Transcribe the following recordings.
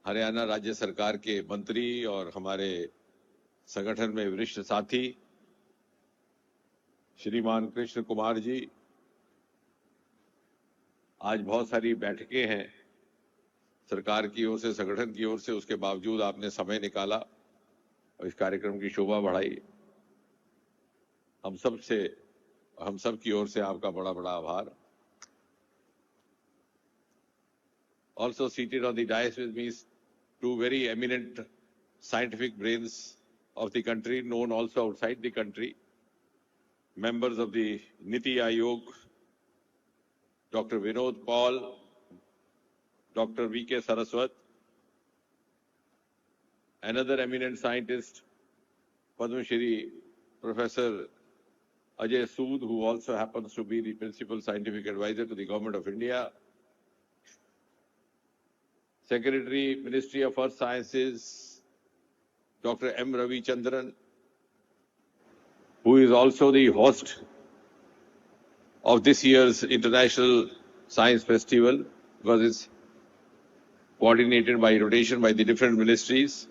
हरियाणा राज्य सरकार के मंत्री और हमारे संगठन में वरिष्ठ साथी श्रीमान कृष्ण कुमार जी, आज बहुत सारी बैठकें हैं सरकार की ओर से, संगठन की ओर से, उसके बावजूद आपने समय निकाला और इस कार्यक्रम की शोभा बढ़ाई। हम सब की ओर से आपका बड़ा बड़ा आभार। Also seated on the dais with me is two very eminent scientific brains of the country, known also outside the country, members of the Niti Aayog, Dr. Vinod Paul, Dr. V.K. Saraswat, another eminent scientist, Padma Shri Professor Ajay Sood, who also happens to be the principal scientific advisor to the Government of India, Secretary, Ministry of Earth Sciences, Dr. M. Ravi Chandran, who is also the host of this year's International Science Festival, because it's coordinated by rotation by the different ministries.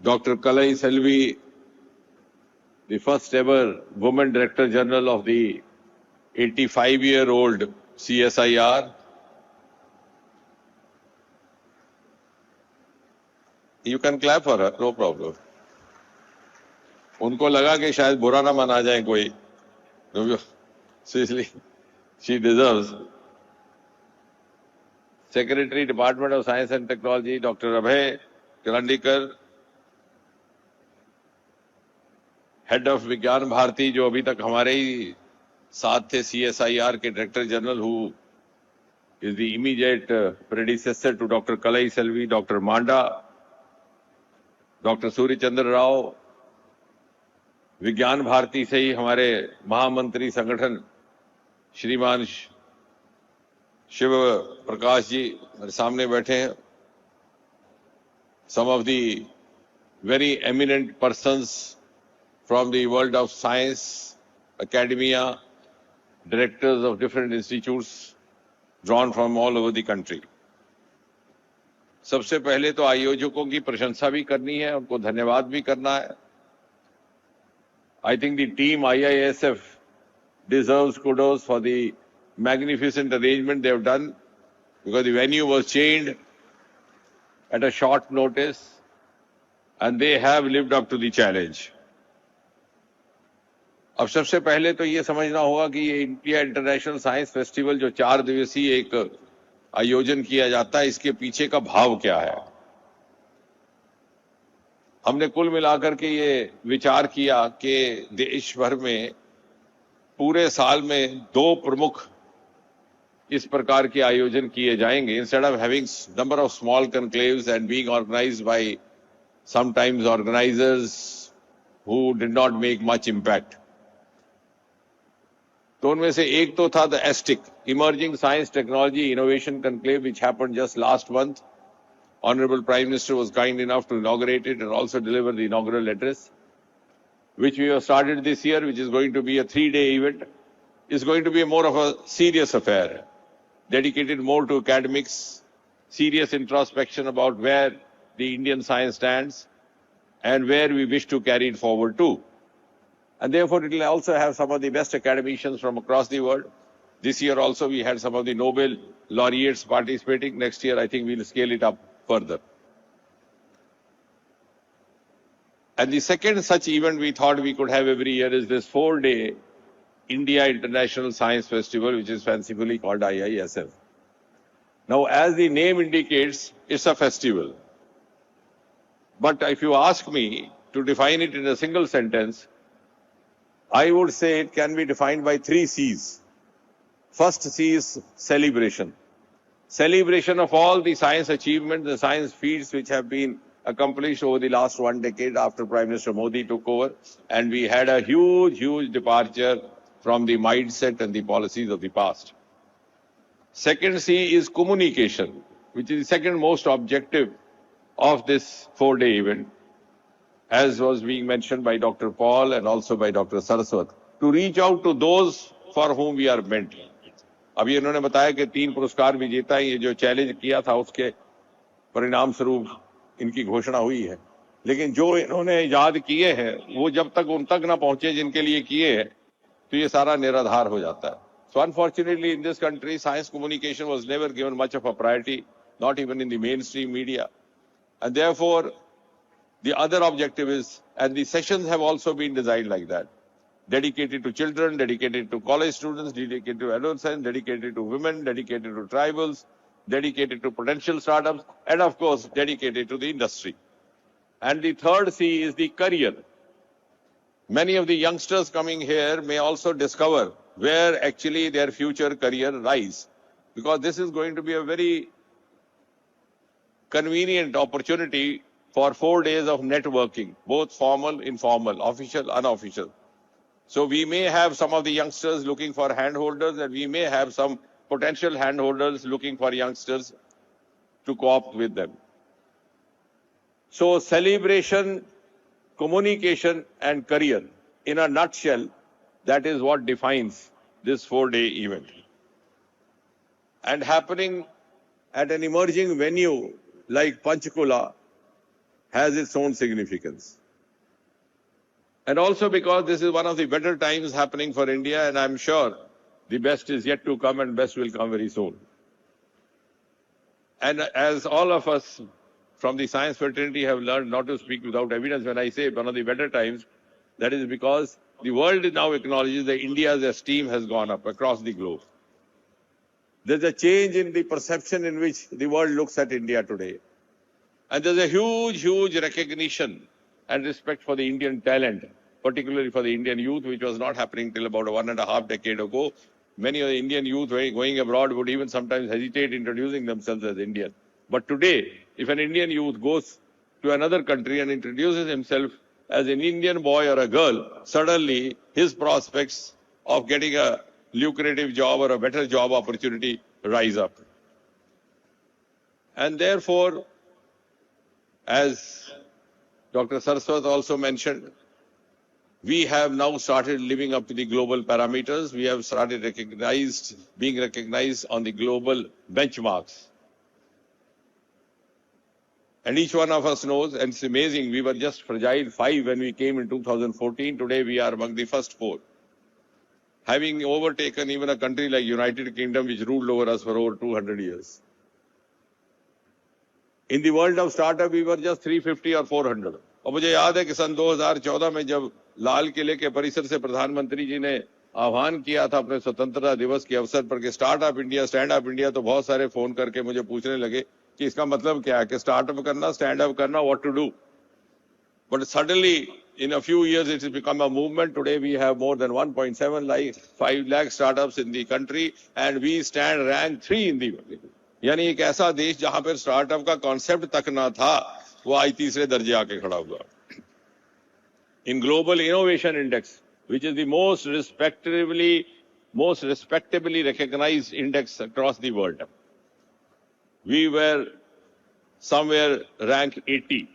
Dr. Kalai Selvi, the first ever woman Director General of the 85-year-old CSIR. You can clap for her, no problem. उनको लगा कि शायद बुरा ना मना जाए कोई, so she deserves. Secretary, Department of Science and Technology, Dr. Abhay Karandikar, Head of Vigyan Bharati, जो अभी तक हमारे ही साथ थे, CSIR के Director General, who is the immediate predecessor to Dr. Kalai Selvi, Dr. Manda, Dr. Surya Chandra Rao, विज्ञान भारती से ही हमारे महामंत्री संगठन श्रीमान शिव प्रकाश जी मेरे सामने बैठे हैं. Some of the very eminent persons from the world of science, academia, directors of different institutes drawn from all over the country. सबसे पहले तो आयोजकों की प्रशंसा भी करनी है, उनको धन्यवाद भी करना है. I think the team IISF deserves kudos for the magnificent arrangement they have done, because the venue was changed at a short notice and they have lived up to the challenge. अब सबसे पहले तो ये समझना होगा कि ये India international science festival जो 4 दिवसीय एक आयोजन किया जाता है, इसके पीछे का भाव क्या है. हमने कुल मिलाकर के ये विचार किया कि देश भर में पूरे साल में 2 प्रमुख इस प्रकार के आयोजन किए जाएंगे. Instead of having number of small conclaves and being organised by sometimes organisers who did not make much impact. तो उनमें से एक तो था the ESTIC emerging science technology innovation conclave, which happened just last month. Honorable Prime Minister was kind enough to inaugurate it and also deliver the inaugural address, which we have started this year, which is going to be a 3-day event. It's going to be more of a serious affair, dedicated more to academics, serious introspection about where the Indian science stands and where we wish to carry it forward to. And therefore, it will also have some of the best academicians from across the world. This year also, we had some of the Nobel laureates participating. Next year, I think we'll scale it up further. And the second such event we thought we could have every year is this 4-day India International Science Festival, which is fancifully called IISF. Now, as the name indicates, it's a festival. But if you ask me to define it in a single sentence, I would say it can be defined by 3 C's. First C is celebration. Celebration of all the science achievements, the science feats which have been accomplished over the last 1 decade after Prime Minister Modi took over, and we had a huge departure from the mindset and the policies of the past. Second C is communication, which is the second most objective of this 4-day event, as was being mentioned by Dr. Paul and also by Dr. Saraswat, to reach out to those for whom we are meant. अभी इन्होंने बताया कि 3 पुरस्कार विजेता है, ये जो challenge किया था उसके परिणाम स्वरूप इनकी घोषणा हुई है। लेकिन जो इन्होंने याद किए हैं वो जब तक उन तक ना पहुंचे जिनके लिए किए हैं तो ये सारा निराधार हो जाता है। So unfortunately in this country science communication was never given much of a priority, not even in the mainstream media, and therefore the other objective is, and the sessions have also been designed like that, dedicated to children, dedicated to college students, dedicated to adolescents, dedicated to women, dedicated to tribals, dedicated to potential startups, and of course dedicated to the industry. And the third C is the career. Many of the youngsters coming here may also discover where actually their future career lies, because this is going to be a very convenient opportunity for 4 days of networking, both formal, informal, official, unofficial. So we may have some of the youngsters looking for handholders, and we may have some potential handholders looking for youngsters to co-opt with them. So celebration, communication and career, in a nutshell, that is what defines this 4-day event. And happening at an emerging venue like Panchkula has its own significance. And also because this is one of the better times happening for India, and I'm sure the best is yet to come and best will come very soon. And as all of us from the science fraternity have learned not to speak without evidence, when I say one of the better times, that is because the world now acknowledges that India's esteem has gone up across the globe. There's a change in the perception in which the world looks at India today. And there's a huge, huge recognition and respect for the Indian talent, particularly for the Indian youth, which was not happening till about 1.5 decades ago. Many of the Indian youth going abroad would even sometimes hesitate introducing themselves as Indian. But today, if an Indian youth goes to another country and introduces himself as an Indian boy or a girl, suddenly his prospects of getting a lucrative job or a better job opportunity rise up. And therefore, as Dr. Saraswat also mentioned, we have now started living up to the global parameters. We have started being recognized on the global benchmarks. And each one of us knows, and it's amazing, we were just fragile 5 when we came in 2014. Today we are among the first 4. Having overtaken even a country like United Kingdom, which ruled over us for over 200 years. In the world of startup, we were just 350 or 400. और मुझे याद है कि सन 2014 में जब लाल किले के परिसर से प्रधानमंत्री जी ने आह्वान किया था अपने स्वतंत्रता दिवस के अवसर पर कि startup India, stand up India, तो बहुत सारे फोन करके मुझे पूछने लगे कि इसका मतलब क्या है, कि स्टार्टअप करना, स्टैंड अप करना, what to do. But suddenly, in a few years, it has become a movement. Today, we have more than 1.75 lakh startups in the country, and we stand rank 3 in the world. यानी एक ऐसा देश जहां पर startup का concept तक ना था, वो आज तीसरे दर्जे आके खड़ा हुआ. In Global Innovation Index, which is the most respectably recognized index across the world, we were somewhere ranked 80.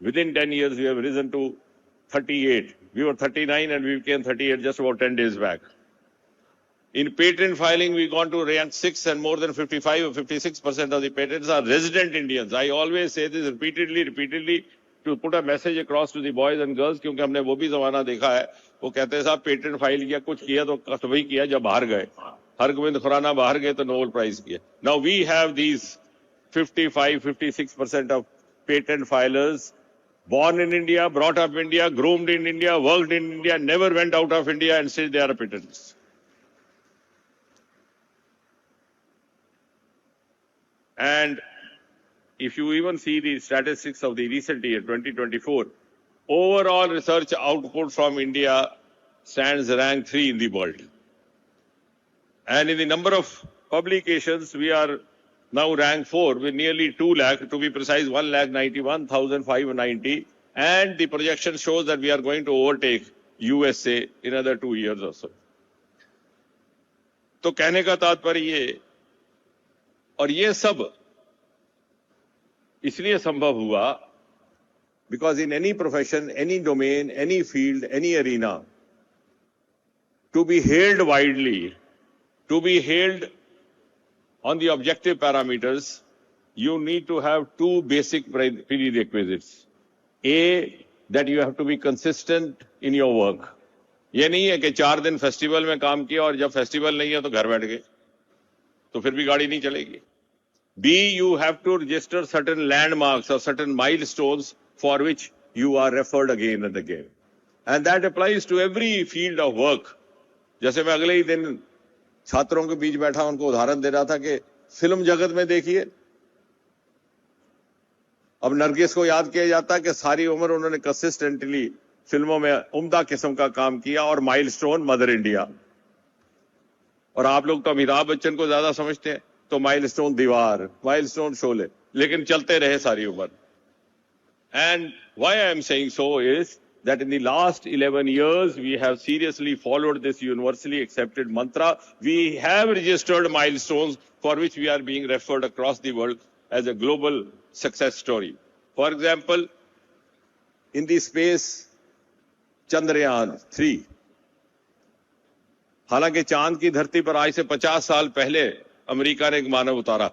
Within 10 years, we have risen to 38. We were 39 and we became 38 just about 10 days back. In patent filing, we gone to rank 6, and more than 55 or 56% of the patents are resident Indians. I always say this repeatedly to put a message across to the boys and girls, क्योंकि हमने वो भी जमाना देखा है. वो कहते हैं साहब पेटेंट फाइल किया, कुछ किया तो तभी किया जब बाहर गए. हरगोविंद खुराना बाहर गए तो नोबेल प्राइज किया. Now we have these 55-56% of patent filers born in India, brought up in India, groomed in India, worked in India, never went out of India, and still they are patentists. And if you even see the statistics of the recent year, 2024, overall research output from India stands rank 3 in the world. And in the number of publications, we are now rank 4 with nearly 2 lakh, to be precise, 191,590. And the projection shows that we are going to overtake USA in another 2 years or so. तो कहने का तात्पर्य ये, और ये सब इसलिए संभव हुआ because in any profession, any domain, any field, any arena, to be hailed widely, to be hailed on the objective parameters, you need to have two basic prerequisites. A, that you have to be consistent in your work. ये नहीं है कि 4 दिन festival में काम किया और जब फेस्टिवल नहीं है तो घर बैठ गए, तो फिर भी गाड़ी नहीं चलेगी. B, you have to register certain landmarks or certain milestones for which you are referred again and again. And that applies to every field of work. जैसे मैं अगले ही दिन छात्रों के बीच बैठा उनको उदाहरण दे रहा था कि फिल्म जगत में देखिए, अब नरगिस को याद किया जाता है कि सारी उम्र उन्होंने कंसिस्टेंटली फिल्मों में उम्दा किस्म का काम किया और माइलस्टोन मदर इंडिया. और आप लोग तो अमिताभ बच्चन को ज्यादा समझते हैं, तो माइलस्टोन दीवार, माइलस्टोन शोले, लेकिन चलते रहे सारी उम्र. And why I am saying so is that in the last 11 years, we have seriously followed this universally accepted mantra. We have registered milestones for which we are being referred across the world as a global success story. For example, in the space Chandrayaan 3, हालांकि चांद की धरती पर आज से 50 साल पहले America ने एक मानव उतारा.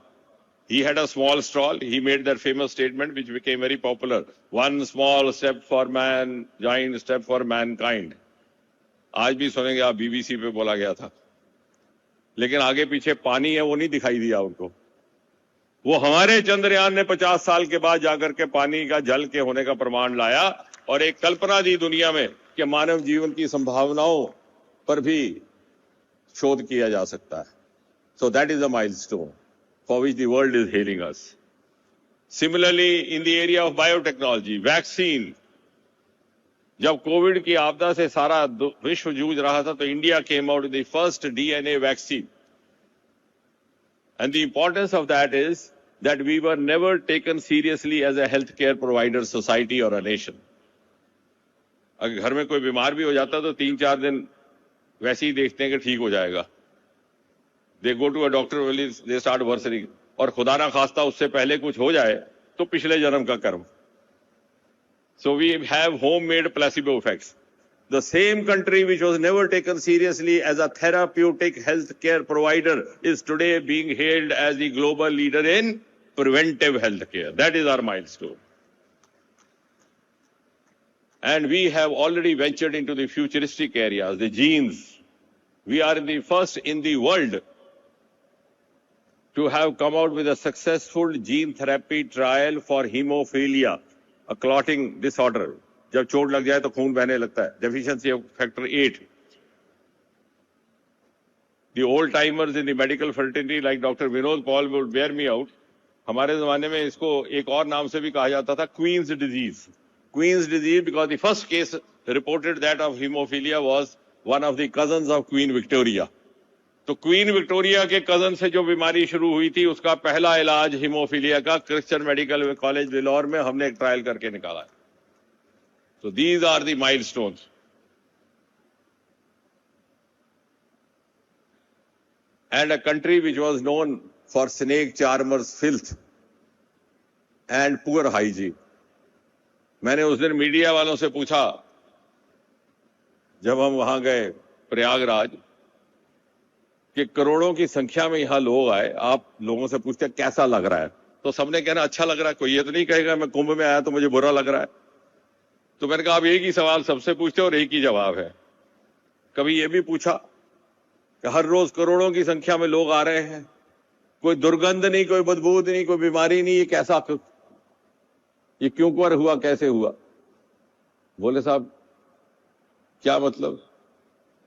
He had a small stroll. He made that famous statement which became very popular. One small step for man, giant step for mankind. आज भी सुनेंगे आप, बीबीसी पे बोला गया था. लेकिन आगे पीछे पानी है वो नहीं दिखाई दिया उनको. वो हमारे चंद्रयान ने 50 साल के बाद जाकर के पानी का, जल के होने का प्रमाण लाया और एक कल्पना दी दुनिया में कि मानव जीवन की संभावनाओं पर भी शोध किया जा सकता है. So that is a milestone for which the world is hailing us. Similarly, in the area of biotechnology, vaccine, जब कोविड की आपदा से सारा विश्व जूझ रहा था तो India came out with the first DNA vaccine. And the importance of that is that we were never taken seriously as a healthcare provider society or a nation. अगर घर में कोई बीमार भी हो जाता तो 3-4 दिन वैसे ही देखते हैं कि ठीक हो जाएगा. They go to a doctor, they start worsening. और खुदा ना खास्ता उससे पहले कुछ हो जाए तो पिछले जन्म का कर्म. So we have homemade placebo effects. The same country which was never taken seriously as a therapeutic healthcare provider is today being hailed as the global leader in preventive healthcare. That is our milestone. And we have already ventured into the futuristic areas, the genes. We are the first in the world to have come out with a successful gene therapy trial for hemophilia, a clotting disorder. जब चोट लग जाए तो खून बहने लगता है, deficiency of factor 8. The old timers in the medical fraternity like Dr. Vinod Paul would bear me out. हमारे जमाने में इसको एक और नाम से भी कहा जाता था, Queen's disease. Queen's disease because the first case reported that of hemophilia was one of the cousins of Queen Victoria. तो क्वीन विक्टोरिया के कजन से जो बीमारी शुरू हुई थी उसका पहला इलाज हीमोफीलिया का क्रिश्चियन मेडिकल कॉलेज विलोर में हमने एक ट्रायल करके निकाला है. So these are the milestones. And a country which was known for snake charmers, filth and poor hygiene. मैंने उस दिन मीडिया वालों से पूछा जब हम वहां गए प्रयागराज कि करोड़ों की संख्या में यहां लोग आए, आप लोगों से पूछते कैसा लग रहा है, तो सबने कहना अच्छा लग रहा है. कोई ये तो नहीं कहेगा मैं कुंभ में आया तो मुझे बुरा लग रहा है. तो मैंने कहा आप एक ही सवाल सबसे पूछते और एक ही जवाब है. कभी ये भी पूछा कि हर रोज करोड़ों की संख्या में लोग आ रहे हैं, कोई दुर्गंध नहीं, कोई बदबू नहीं, कोई बीमारी नहीं, ये कैसा, ये क्यों कर हुआ, कैसे हुआ? बोले साहब क्या मतलब?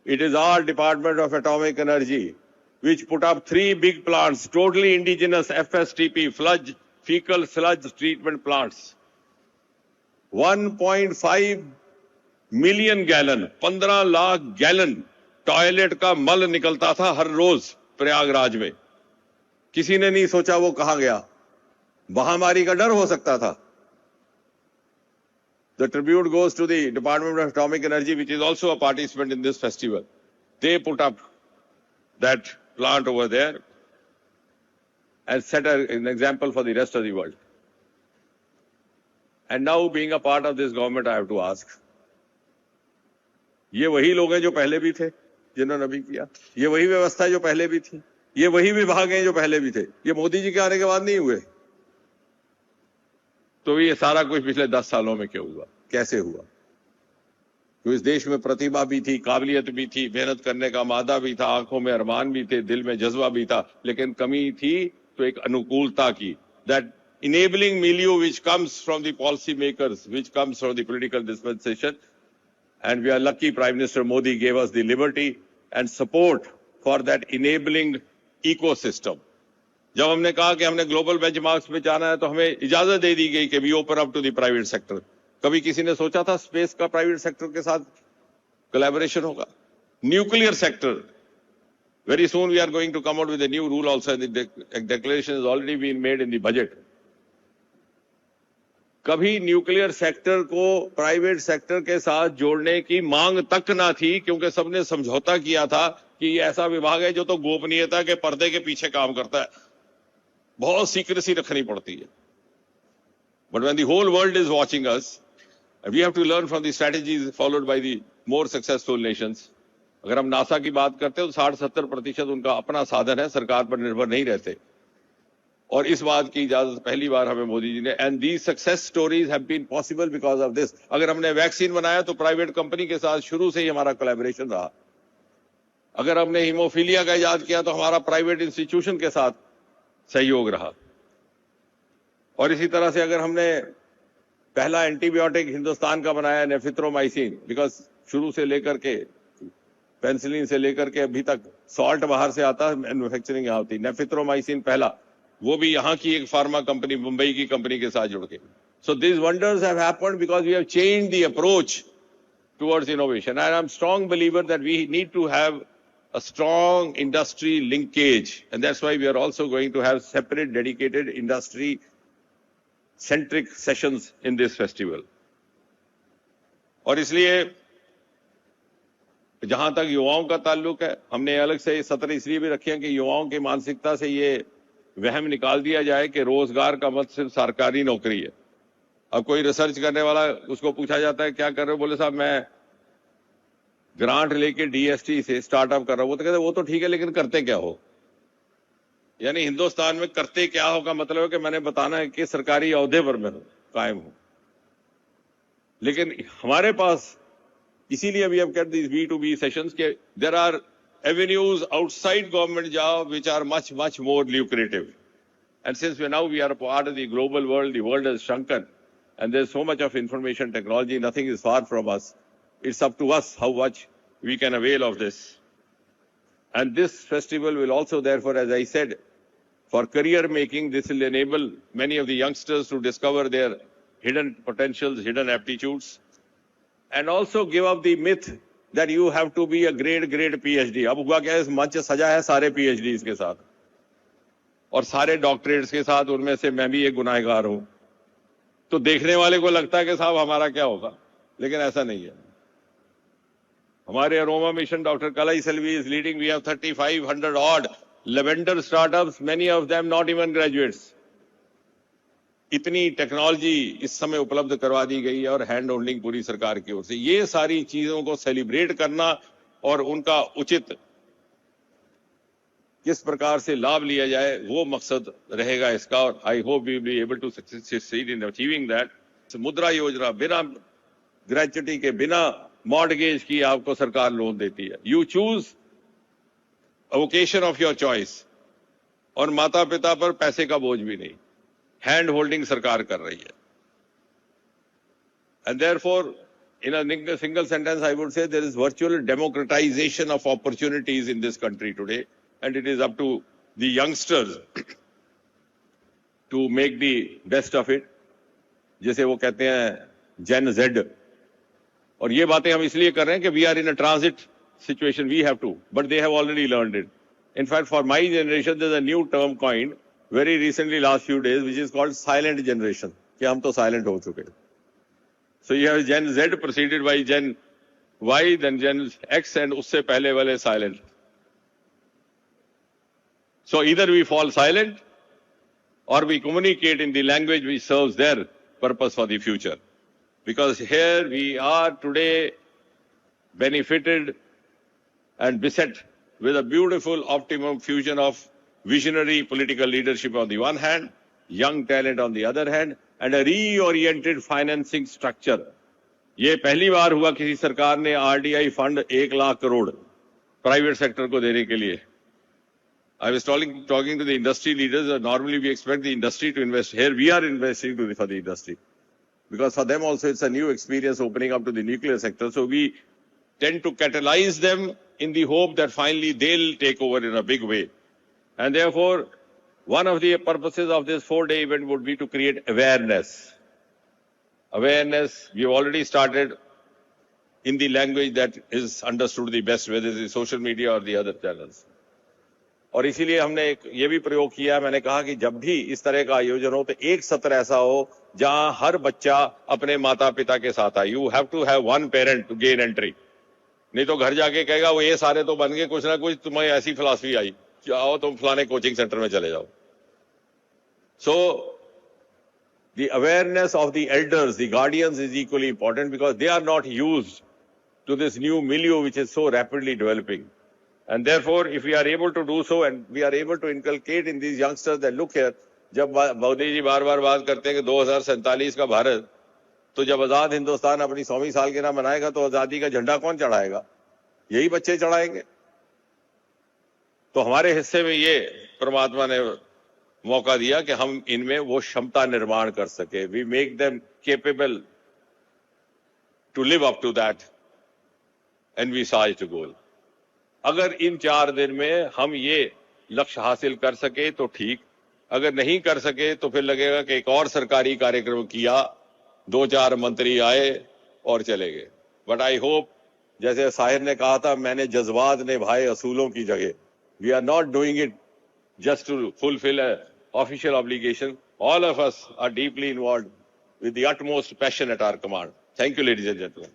It is our Department of Atomic Energy which put up 3 big plants, totally indigenous FSTP, fecal sludge treatment plants. 1.5 million gallon, 15 lakh gallon toilet का मल निकलता था हर रोज प्रयागराज में. किसी ने नहीं सोचा वो कहां गया. महामारी का डर हो सकता था. The tribute goes to the Department of Atomic Energy, which is also a participant in this festival. They put up that plant over there and set an example for the rest of the world. And now, being a part of this government, I have to ask, ये वही लोग हैं जो पहले भी थे जिन्होंने अभी किया, ये वही व्यवस्था है जो पहले भी थी. ये वही विभाग हैं जो पहले भी थे, ये मोदी जी के आने के बाद नहीं हुए। तो ये सारा कुछ पिछले 10 सालों में क्यों हुआ, कैसे हुआ? तो इस देश में प्रतिभा भी थी, काबिलियत भी थी, मेहनत करने का मादा भी था, आंखों में अरमान भी थे, दिल में जज्बा भी था, लेकिन कमी थी तो एक अनुकूलता की। That enabling milieu which comes from the policy makers, which comes from the political dispensation, and we are lucky Prime Minister Modi gave us the liberty and support for that enabling ecosystem. जब हमने कहा कि हमने global benchmarks पे जाना है तो हमें इजाजत दे दी गई कि we open up to the private sector. कभी किसी ने सोचा था स्पेस का प्राइवेट सेक्टर के साथ कोलैबोरेशन होगा? Nuclear sector, very soon we are going to come out with a new rule also, and the declaration has already been made in the budget. कभी न्यूक्लियर सेक्टर को private sector के साथ जोड़ने की मांग तक ना थी, क्योंकि सबने समझौता किया था कि ये ऐसा विभाग है जो तो गोपनीयता के पर्दे के पीछे काम करता है, बहुत सीक्रेसी रखनी पड़ती है। But when the whole world is watching us, we have to learn from the strategies followed by the more successful nations. अगर हम नासा की बात करते हैं तो 60-70% उनका अपना साधन है, सरकार पर निर्भर नहीं रहते। और इस बात की इजाजत पहली बार हमें मोदी जी ने, and these success stories have been possible because of this. अगर हमने वैक्सीन बनाया तो प्राइवेट कंपनी के साथ शुरू से ही हमारा कोलैबोरेशन रहा। अगर हमने हीमोफीलिया का इजाद किया तो हमारा प्राइवेट इंस्टीट्यूशन के साथ सहयोग रहा। और इसी तरह से अगर हमने पहला एंटीबायोटिक हिंदुस्तान का बनाया नेफिथ्रोमाइसिन, बिकॉज शुरू से लेकर के पेनिसिलिन से लेकर के अभी तक सॉल्ट बाहर से आता है, मैन्युफैक्चरिंग यहाँ होती। नेफिथ्रोमाइसिन पहला, वो भी यहाँ की एक फार्मा कंपनी, मुंबई की कंपनी के साथ जुड़ के। So this wonders have happened because we have changed the approach towards innovation, and I am strong believer that we need to have a strong industry linkage, and that's why we are also going to have separate dedicated industry centric sessions in this festival. और इसलिए जहां तक युवाओं का ताल्लुक है, हमने अलग से सत्र इसलिए भी रखे हैं कि युवाओं की मानसिकता से ये वहम निकाल दिया जाए कि रोजगार का मत सिर्फ सरकारी नौकरी है। अब कोई रिसर्च करने वाला, उसको पूछा जाता है क्या कर रहे हो, बोले साहब मैं ग्रांट लेके डीएसटी से स्टार्टअप कर रहा हूं। वो तो कहते वो तो ठीक है, लेकिन करते क्या हो? यानी हिंदुस्तान में करते क्या हो का मतलब है कि मैंने बताना है कि सरकारी ओहदे पर मैं कायम हूं। लेकिन हमारे पास, इसीलिए we have kept this B2B sessions के there are avenues outside government job which are much more lucrative, and since now we are a part of the global world, the world has shrunken and there's so much of information technology, nothing is far from us. It's up to us how much we can avail of this. And this festival will also, therefore, as I said, for career making, this will enable many of the youngsters to discover their hidden potentials, hidden aptitudes, and also give up the myth that you have to be a grade PhD. अब हुआ क्या है, इस मंच सजा है सारे PhDs के साथ और सारे डॉक्टरेट्स के साथ, उनमें से मैं भी एक गुनाहगार हूं। तो देखने वाले को लगता है कि साहब हमारा क्या होगा, लेकिन ऐसा नहीं है। हमारे aroma mission doctor Kalai Selvi is leading, we have 3500 odd lavender startups, many of them not even graduates. इतनी टेक्नोलॉजी इस समय उपलब्ध करवा दी गई है और हैंड होल्डिंग पूरी सरकार की ओर से। ये सारी चीजों को सेलिब्रेट करना और उनका उचित किस प्रकार से लाभ लिया जाए, वो मकसद रहेगा इसका। और I hope we will be able to succeed in achieving that. Mudra Yojana बिना ग्रेच्युटी के, बिना मॉर्टगेज की आपको सरकार लोन देती है। You choose a vocation of your choice, और माता पिता पर पैसे का बोझ भी नहीं, हैंड होल्डिंग सरकार कर रही है। And therefore in a single sentence I would say there is virtual democratization of opportunities in this country today, and it is up to the youngsters to make the best of it, जैसे वो कहते हैं Gen Z। और ये बातें हम इसलिए कर रहे हैं कि we are in a transit situation, we have to, but they have already learned it. In fact, for my generation there's a new term coined very recently, last few days, which is called silent generation, कि हम तो silent हो चुके हैं। So you have Gen Z preceded by Gen Y, then Gen X, and उससे पहले वाले silent. So either we fall silent or we communicate in the language which serves their purpose for the future. Because here we are today benefited and beset with a beautiful optimum fusion of visionary political leadership on the one hand, young talent on the other hand, and a reoriented financing structure. ये पहली बार हुआ किसी सरकार ने RDI fund 1 lakh crore private sector को देने के लिए. I was talking to the industry leaders. Normally we expect the industry to invest. Here we are investing for the industry, because for them also it's a new experience opening up to the nuclear sector. So we tend to catalyze them in the hope that finally they'll take over in a big way. And therefore, one of the purposes of this 4-day event would be to create awareness. Awareness, we have already started in the language that is understood the best, whether it is social media or the other channels. और इसीलिए हमने ये भी प्रयोग किया, मैंने कहा कि जब भी इस तरह का आयोजन हो तो एक सत्र ऐसा हो जहां हर बच्चा अपने माता पिता के साथ आए. You have to have one parent to gain entry. नहीं तो घर जाके कहेगा वो ये सारे तो बन गए, कुछ ना कुछ तुम्हें ऐसी फिलॉसफी आई, आओ तुम फलाने कोचिंग सेंटर में चले जाओ. So the awareness of the elders, the guardians, is equally important, because they are not used to this new milieu which is so rapidly developing. And therefore, if we are able to do so and we are able to inculcate in these youngsters that look here, जब मोदी जी बार बार बात करते हैं कि 2047 का भारत, तो जब आजाद हिंदुस्तान अपनी 100वीं सालगिरह मनाएगा तो आजादी का झंडा कौन चढ़ाएगा? यही बच्चे चढ़ाएंगे. तो हमारे हिस्से में ये परमात्मा ने मौका दिया कि हम इनमें वो क्षमता निर्माण कर सके. We make them capable to live up to that and we size to goal. अगर इन 4 दिन में हम ये लक्ष्य हासिल कर सके तो ठीक, अगर नहीं कर सके तो फिर लगेगा कि एक और सरकारी कार्यक्रम किया, 2-4 मंत्री आए और चले गए. बट आई होप, जैसे साहिर ने कहा था, मैंने जज्बात निभाए असूलों की जगह. We are not doing it just to fulfill an official obligation. All of us are deeply involved with the utmost passion at our command. Thank you, ladies and gentlemen.